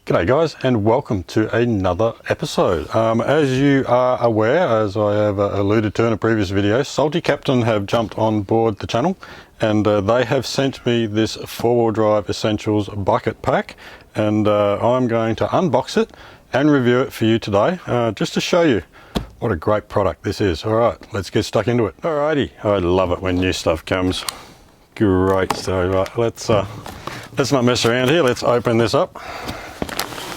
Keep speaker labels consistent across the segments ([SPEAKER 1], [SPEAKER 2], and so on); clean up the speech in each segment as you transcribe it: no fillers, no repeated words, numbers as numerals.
[SPEAKER 1] G'day guys, and welcome to another episode. As you are aware, as I have alluded to in a previous video, Salty Captain have jumped on board the channel, and they have sent me this 4-wheel drive essentials bucket pack, and I'm going to unbox it and review it for you today, just to show you what a great product this is. Alright, let's get stuck into it. Alrighty, I love it when new stuff comes. Great, so right, let's not mess around here, let's open this up.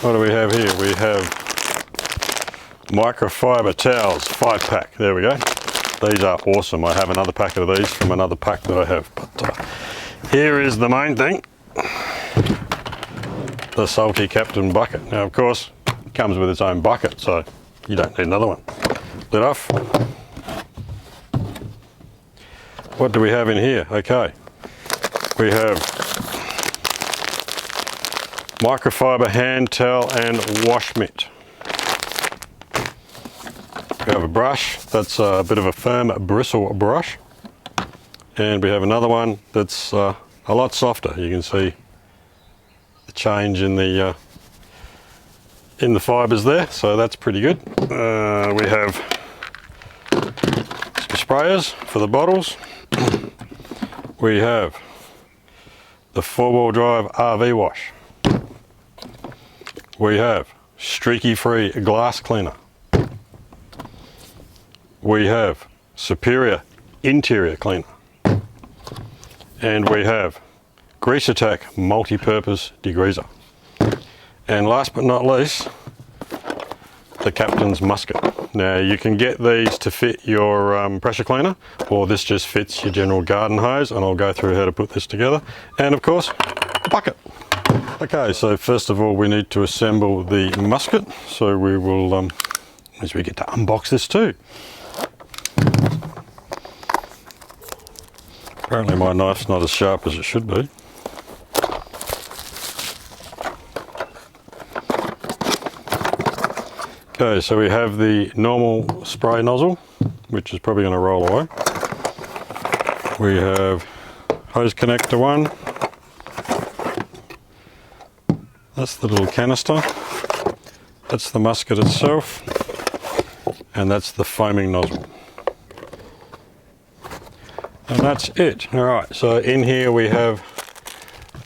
[SPEAKER 1] What do we have here? We have microfiber towels, 5-pack. There we go. These are awesome. I have another packet of these from another pack that I have. But here is the main thing, the Salty Captain bucket. Now, of course, it comes with its own bucket, so you don't need another one. Lid off. What do we have in here? Okay, we have microfiber hand towel and wash mitt. We have a brush that's a bit of a firm bristle brush, and we have another one that's a lot softer. You can see the change in the fibers there, so that's pretty good. We have some sprayers for the bottles. We have the 4-wheel drive RV wash. We have streaky-free glass cleaner. We have superior interior cleaner. And we have Grease Attack multi-purpose degreaser. And last but not least, the Captain's musket. Now you can get these to fit your pressure cleaner, or this just fits your general garden hose, and I'll go through how to put this together. And of course, a bucket. Okay, so first of all we need to assemble the musket, so we will, as we get to unbox this too. Apparently my knife's not as sharp as it should be. Okay, so we have the normal spray nozzle, which is probably going to roll away. We have hose connector one. That's the little canister, that's the musket itself, and that's the foaming nozzle. And that's it. Alright, so in here we have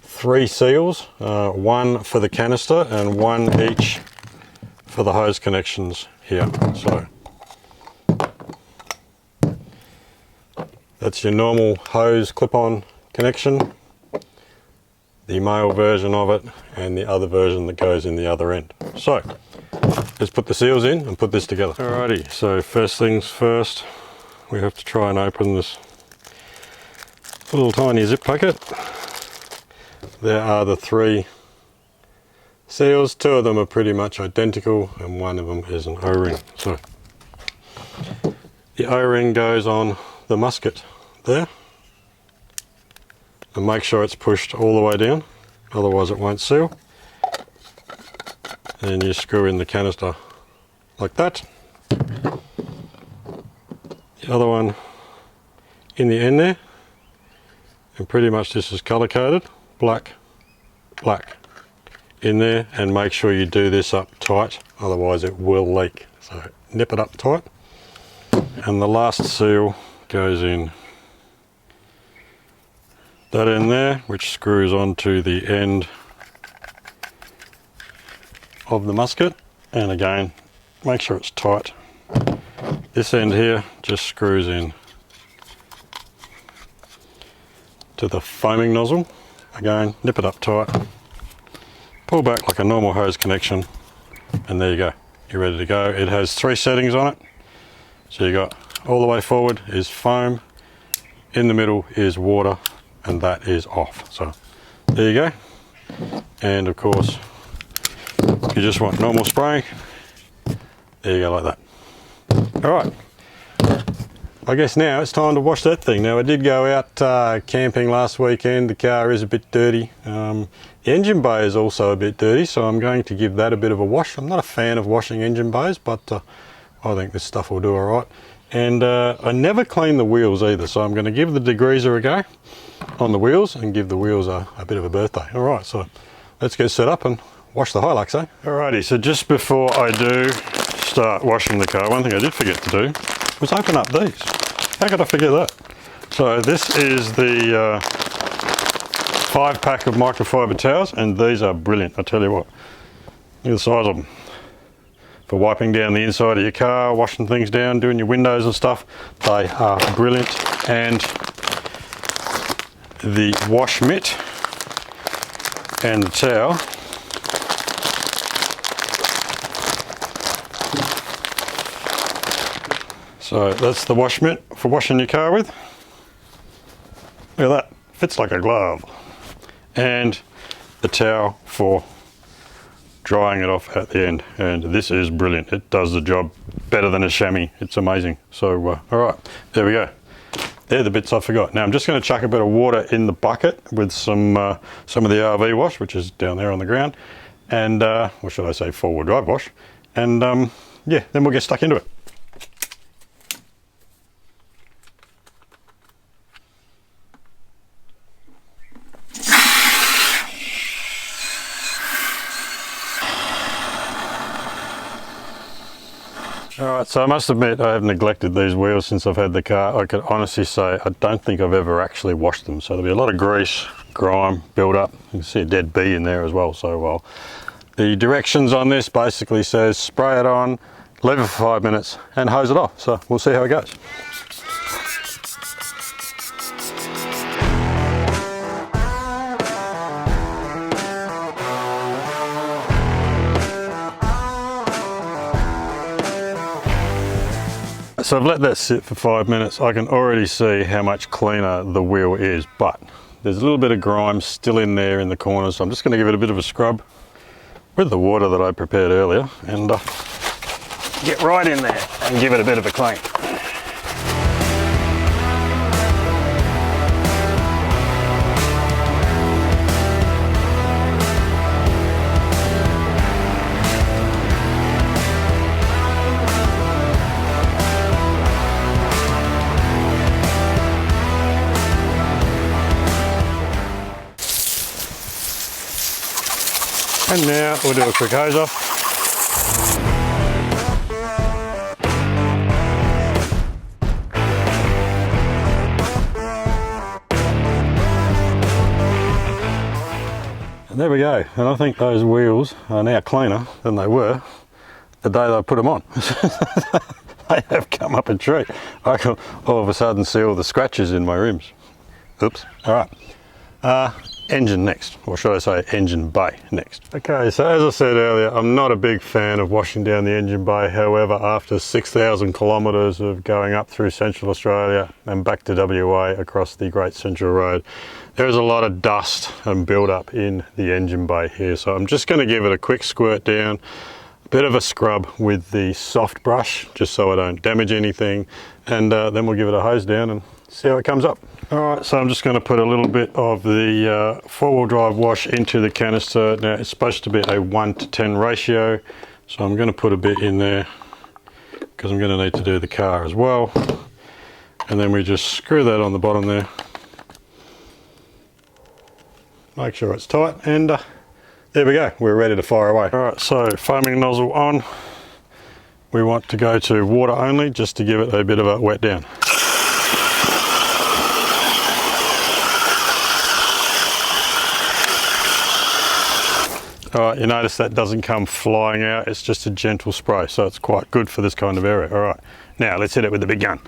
[SPEAKER 1] 3 seals, one for the canister and one each for the hose connections here. So that's your normal hose clip-on connection, the male version of it, and the other version that goes in the other end. So let's put the seals in and put this together. Alrighty, so first things first, we have to try and open this little tiny zip packet. There are the 3 seals. 2 of them are pretty much identical and one of them is an O-ring. So the O-ring goes on the musket there, and make sure it's pushed all the way down, otherwise it won't seal. And you screw in the canister like that. The other one in the end there, and pretty much this is color coded, black, black in there, and make sure you do this up tight, otherwise it will leak. So nip it up tight. And the last seal goes in that end there, which screws onto the end of the musket, and again make sure it's tight. This end here just screws in to the foaming nozzle. Again, nip it up tight, pull back like a normal hose connection, and there you go, you're ready to go. It has 3 settings on it, so you got all the way forward is foam, in the middle is water, and that is off. So there you go. And of course, if you just want normal spraying, there you go, like that. Alright, I guess now it's time to wash that thing. Now I did go out camping last weekend. The car is a bit dirty. The engine bay is also a bit dirty, so I'm going to give that a bit of a wash. I'm not a fan of washing engine bays, but I think this stuff will do alright. And I never clean the wheels either, so I'm going to give the degreaser a go on the wheels and give the wheels a bit of a birthday. Alright, so let's get set up and wash the Hilux, eh? Alrighty, so just before I do start washing the car, one thing I did forget to do was open up these. How could I forget that? So this is the 5-pack of microfiber towels, and these are brilliant, I tell you what. Look at the size of them. For wiping down the inside of your car, washing things down, doing your windows and stuff, they are brilliant. And the wash mitt and the towel so that's the wash mitt for washing your car with. Look at that, fits like a glove. And the towel for drying it off at the end, and this is brilliant. It does the job better than a chamois. It's amazing. So all right, there we go. They're the bits I forgot. Now I'm just going to chuck a bit of water in the bucket with some of the RV wash, which is down there on the ground, and what should I say, 4-wheel drive wash, and yeah, then we'll get stuck into it. Alright, so I must admit I have neglected these wheels since I've had the car. I could honestly say I don't think I've ever actually washed them. So there'll be a lot of grease, grime, build up. You can see a dead bee in there as well. So well, the directions on this basically says spray it on, leave it for 5 minutes and hose it off. So we'll see how it goes. So I've let that sit for 5 minutes. I can already see how much cleaner the wheel is, but there's a little bit of grime still in there in the corners. So I'm just going to give it a bit of a scrub with the water that I prepared earlier and get right in there and give it a bit of a clean. And now we'll do a quick hose off. And there we go. And I think those wheels are now cleaner than they were the day I put them on. They have come up a treat. I can all of a sudden see all the scratches in my rims. Oops. All right. Engine next, or should I say engine bay next. Okay, so as I said earlier, I'm not a big fan of washing down the engine bay. However, after 6,000 kilometres of going up through Central Australia and back to WA across the Great Central Road, there is a lot of dust and build up in the engine bay here. So I'm just going to give it a quick squirt down, a bit of a scrub with the soft brush, just so I don't damage anything, and then we'll give it a hose down and see how it comes up. Alright, so I'm just going to put a little bit of the 4-wheel drive wash into the canister. Now it's supposed to be a 1:10 ratio, so I'm going to put a bit in there because I'm going to need to do the car as well. And then we just screw that on the bottom there. Make sure it's tight, and there we go, we're ready to fire away. Alright, so foaming nozzle on. We want to go to water only just to give it a bit of a wet down. Alright, you notice that doesn't come flying out, it's just a gentle spray, so it's quite good for this kind of area. Alright, now let's hit it with the big gun.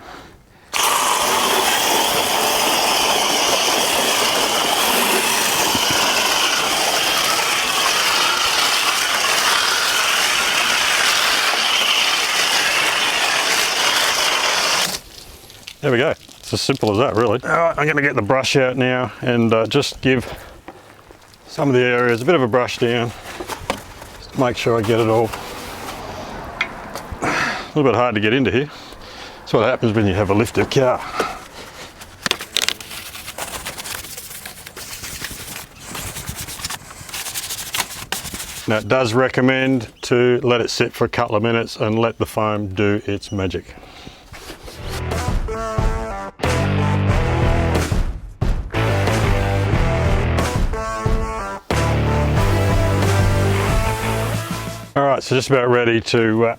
[SPEAKER 1] There we go, it's as simple as that really. Alright, I'm going to get the brush out now and just give some of the areas a bit of a brush down, just to make sure I get it all. A little bit hard to get into here. That's what happens when you have a lifted car. Now it does recommend to let it sit for a couple of minutes and let the foam do its magic. All right, so just about ready to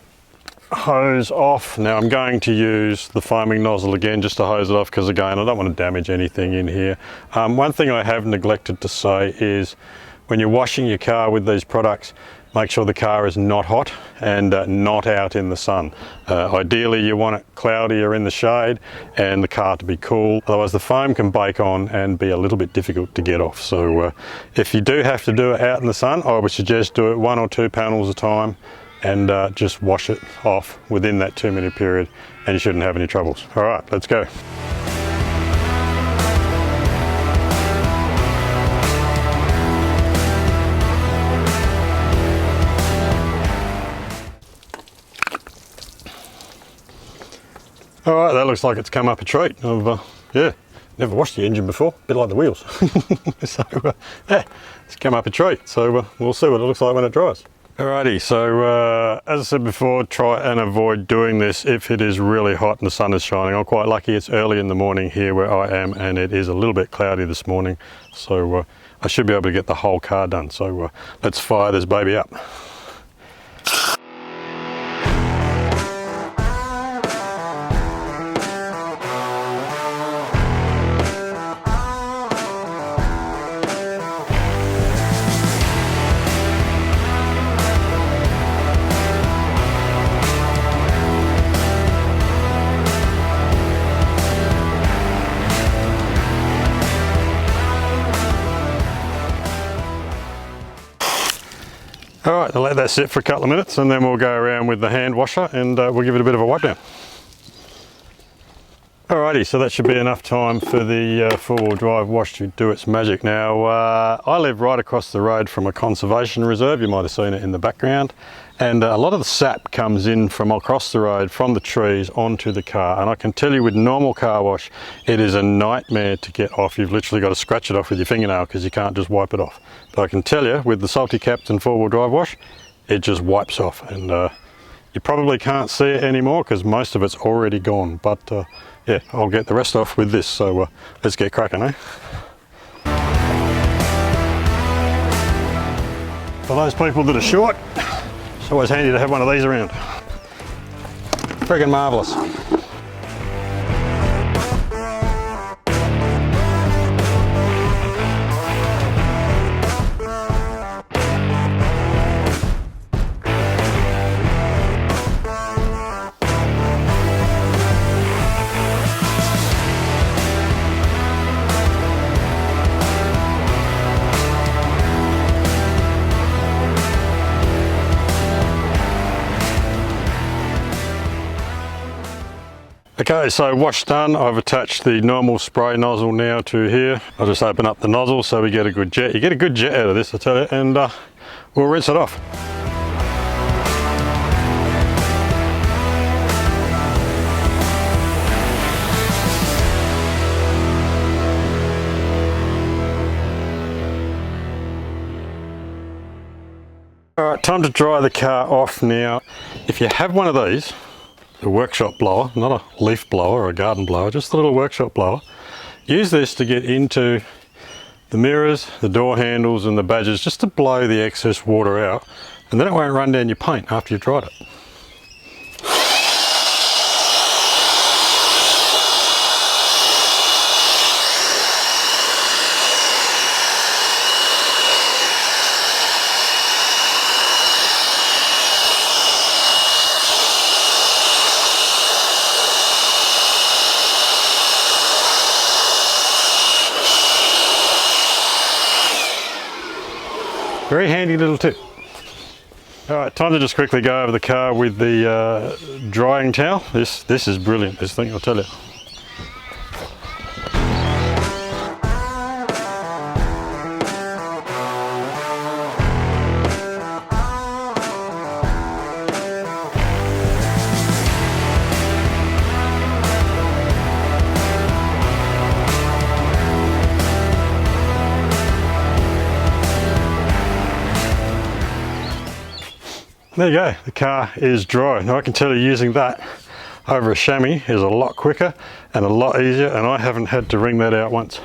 [SPEAKER 1] hose off. Now I'm going to use the foaming nozzle again just to hose it off, because again, I don't want to damage anything in here. One thing I have neglected to say is when you're washing your car with these products, make sure the car is not hot and not out in the sun. Ideally you want it cloudy or in the shade and the car to be cool, otherwise the foam can bake on and be a little bit difficult to get off. So if you do have to do it out in the sun, I would suggest do it 1 or 2 panels at a time and just wash it off within that 2-minute period and you shouldn't have any troubles. All right, let's go. All right, that looks like it's come up a treat. I've yeah, never washed the engine before, a bit like the wheels. So yeah, it's come up a treat. So we'll see what it looks like when it dries. Alrighty, so as I said before, try and avoid doing this if it is really hot and the sun is shining. I'm quite lucky it's early in the morning here where I am, and it is a little bit cloudy this morning. So I should be able to get the whole car done. So let's fire this baby up. All right, I'll let that sit for a couple of minutes and then we'll go around with the hand washer and we'll give it a bit of a wipe down. Alrighty, so that should be enough time for the four-wheel drive wash to do its magic. Now, I live right across the road from a conservation reserve. You might have seen it in the background. And a lot of the sap comes in from across the road, from the trees onto the car. And I can tell you with normal car wash, it is a nightmare to get off. You've literally got to scratch it off with your fingernail because you can't just wipe it off. But I can tell you with the Salty Captain four-wheel drive wash, it just wipes off. And you probably can't see it anymore because most of it's already gone. But yeah, I'll get the rest off with this, so let's get cracking, eh? For those people that are short, it's always handy to have one of these around. Friggin' marvellous. Okay, so wash done. I've attached the normal spray nozzle now to here. I'll just open up the nozzle so we get a good jet. You get a good jet out of this, I tell you, and we'll rinse it off. All right, time to dry the car off now. If you have one of these, a workshop blower, not a leaf blower or a garden blower, just a little workshop blower. Use this to get into the mirrors, the door handles and the badges, just to blow the excess water out, and then it won't run down your paint after you've dried it. Very handy little tip. All right, time to just quickly go over the car with the drying towel. This is brilliant, this thing, I'll tell you. There you go, the car is dry. Now I can tell you using that over a chamois is a lot quicker and a lot easier, and I haven't had to wring that out once.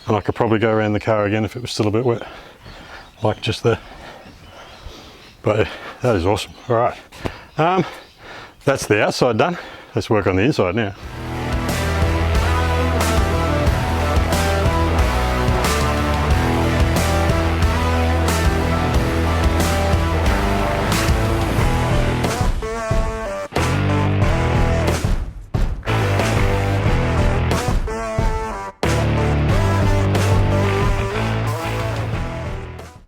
[SPEAKER 1] And I could probably go around the car again if it was still a bit wet, like just there. But that is awesome. All right, that's the outside done. Let's work on the inside now.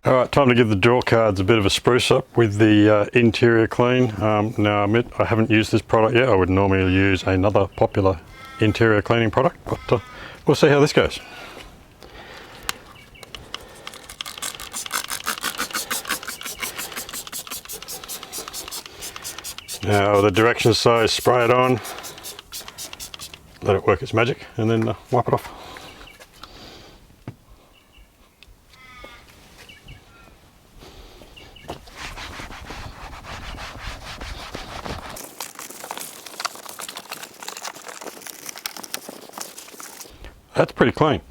[SPEAKER 1] Alright, time to give the drawer cards a bit of a spruce up with the interior clean. Now I admit I haven't used this product yet. I would normally use another popular interior cleaning product, but we'll see how this goes. Now the directions say spray it on, let it work its magic, and then wipe it off. That's pretty clean.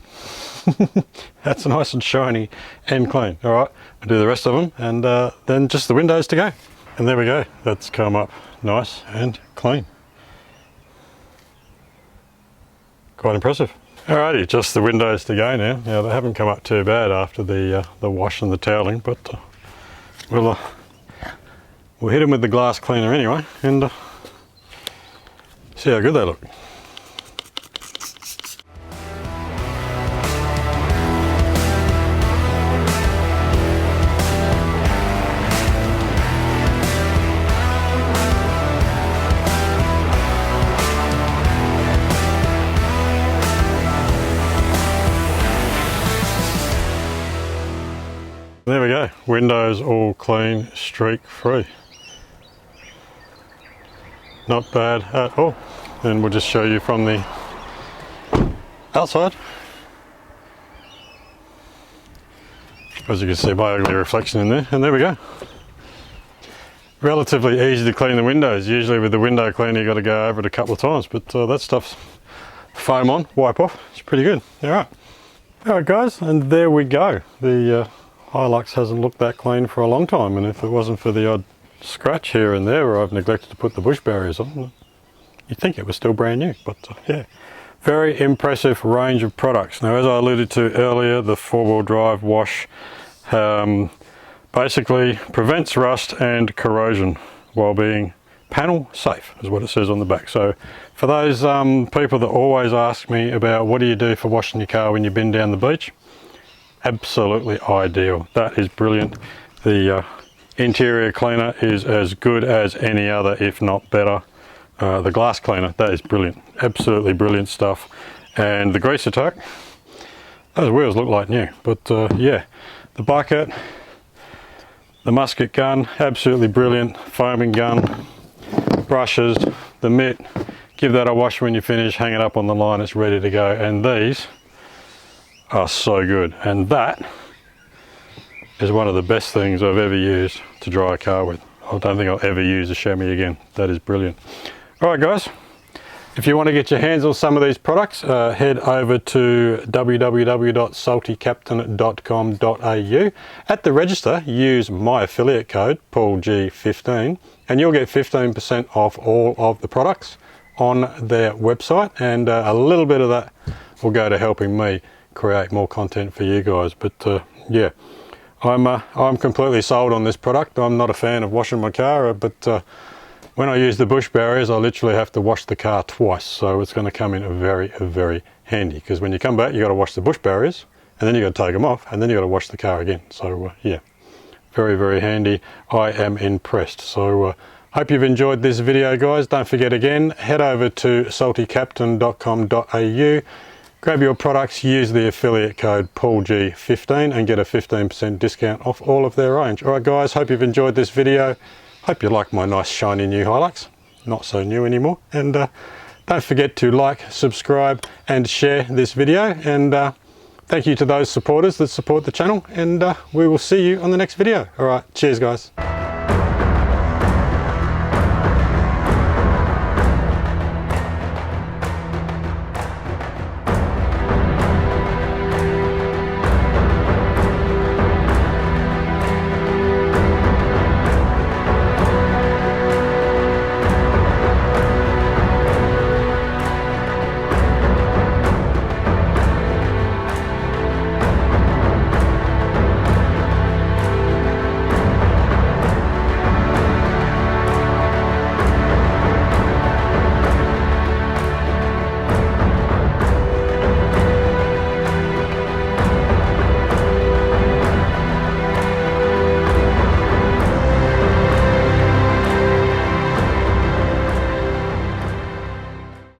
[SPEAKER 1] That's nice and shiny and clean. All right, I'll do the rest of them, and then just the windows to go. And there we go. That's come up nice and clean. Quite impressive. Alrighty, just the windows to go now. Now they haven't come up too bad after the wash and the toweling, but we'll hit them with the glass cleaner anyway, and see how good they look. There we go, windows all clean, streak free. Not bad at all. And we'll just show you from the outside. As you can see, my ugly reflection in there, and there we go. Relatively easy to clean the windows. Usually with the window cleaner you got to go over it a couple of times, but that stuff's foam on, wipe off, it's pretty good. Alright guys, and there we go. The Hilux hasn't looked that clean for a long time, and if it wasn't for the odd scratch here and there where I've neglected to put the bush barriers on, you'd think it was still brand new. But yeah, very impressive range of products. Now, as I alluded to earlier, the four-wheel drive wash basically prevents rust and corrosion while being panel safe, is what it says on the back. So for those people that always ask me about what do you do for washing your car when you've been down the beach, absolutely ideal. That is brilliant. The interior cleaner is as good as any other, if not better. The glass cleaner, that is brilliant. Absolutely brilliant stuff. And the grease attack, those wheels look like new. But yeah, the bucket, the musket gun, absolutely brilliant. Foaming gun, brushes, the mitt, give that a wash when you finish, hang it up on the line, it's ready to go. And these are so good, and that is one of the best things I've ever used to dry a car with. I don't think I'll ever use a chamois again. That is brilliant. Alright guys, if you want to get your hands on some of these products, head over to www.saltycaptain.com.au. At the register, use my affiliate code PaulG15 and you'll get 15% off all of the products on their website, and a little bit of that will go to helping me create more content for you guys. But yeah, I'm completely sold on this product. I'm not a fan of washing my car, but when I use the bush barriers I literally have to wash the car twice, so it's going to come in very handy, because when you come back you got to wash the bush barriers and then you got to take them off and then you got to wash the car again. So yeah, very handy. I am impressed. So hope you've enjoyed this video guys. Don't forget, again, head over to saltycaptain.com.au, grab your products, use the affiliate code PaulG15 and get a 15% discount off all of their range. Alright guys, hope you've enjoyed this video. Hope you like my nice shiny new Hilux. Not so new anymore. And don't forget to like, subscribe and share this video. And thank you to those supporters that support the channel. And we will see you on the next video. Alright, cheers guys.